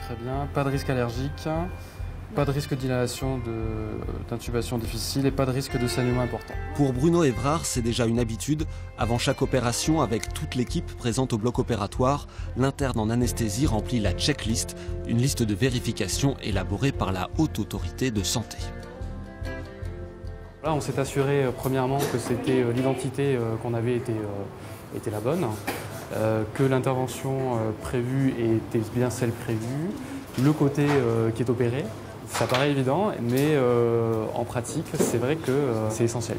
Très bien, pas de risque allergique, pas de risque d'inhalation, d'intubation difficile et pas de risque de saignement important. Pour Bruno Évrard, c'est déjà une habitude. Avant chaque opération, avec toute l'équipe présente au bloc opératoire, l'interne en anesthésie remplit la checklist, une liste de vérification élaborée par la Haute Autorité de Santé. Là, on s'est assuré premièrement que c'était l'identité qu'on avait était la bonne, que l'intervention prévue était bien celle prévue, le côté qui est opéré. Ça paraît évident, mais en pratique, c'est vrai que c'est essentiel.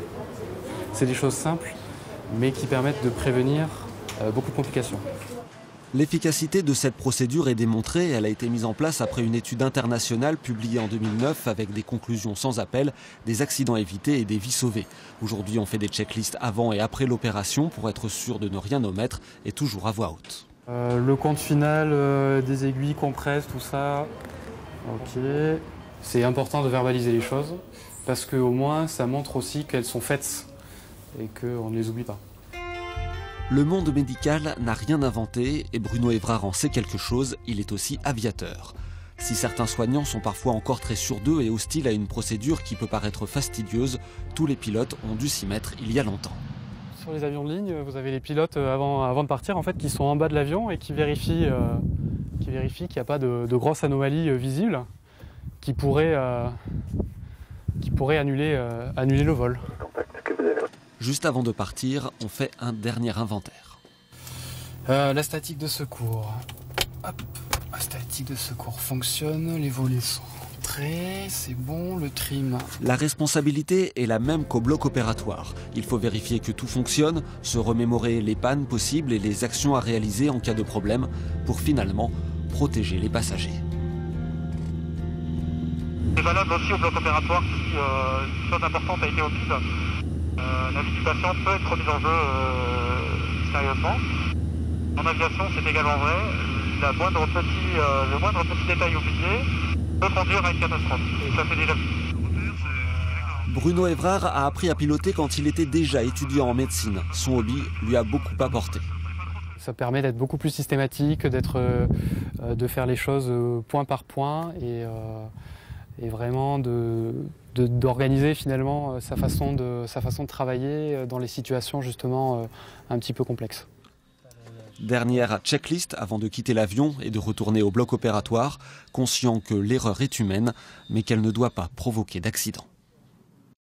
C'est des choses simples, mais qui permettent de prévenir beaucoup de complications. L'efficacité de cette procédure est démontrée. Elle a été mise en place après une étude internationale publiée en 2009 avec des conclusions sans appel, des accidents évités et des vies sauvées. Aujourd'hui, on fait des checklists avant et après l'opération pour être sûr de ne rien omettre et toujours à voix haute. Le compte final, des aiguilles, compresses, tout ça, ok. C'est important de verbaliser les choses parce qu'au moins ça montre aussi qu'elles sont faites et qu'on ne les oublie pas. Le monde médical n'a rien inventé et Bruno Évrard en sait quelque chose, il est aussi aviateur. Si certains soignants sont parfois encore très sûrs d'eux et hostiles à une procédure qui peut paraître fastidieuse, tous les pilotes ont dû s'y mettre il y a longtemps. Sur les avions de ligne, vous avez les pilotes avant de partir en fait, qui sont en bas de l'avion et qui vérifient qu'il n'y a pas de grosses anomalies visibles qui pourraient annuler le vol. Juste avant de partir, on fait un dernier inventaire. La statique de secours. Hop, la statique de secours fonctionne, les volets sont rentrés, c'est bon, le trim. La responsabilité est la même qu'au bloc opératoire. Il faut vérifier que tout fonctionne, se remémorer les pannes possibles et les actions à réaliser en cas de problème pour finalement protéger les passagers. C'est valable aussi au bloc opératoire si une chose importante a été omise. La vie du patient peut être remise en jeu sérieusement. En aviation, c'est également vrai. Le moindre petit détail oublié peut conduire à une catastrophe. Et ça fait déjà. Bruno Évrard a appris à piloter quand il était déjà étudiant en médecine. Son hobby lui a beaucoup apporté. Ça permet d'être beaucoup plus systématique, de faire les choses point par point et vraiment d'organiser finalement sa façon de travailler dans les situations justement un petit peu complexes. Dernière checklist avant de quitter l'avion et de retourner au bloc opératoire, conscient que l'erreur est humaine, mais qu'elle ne doit pas provoquer d'accident.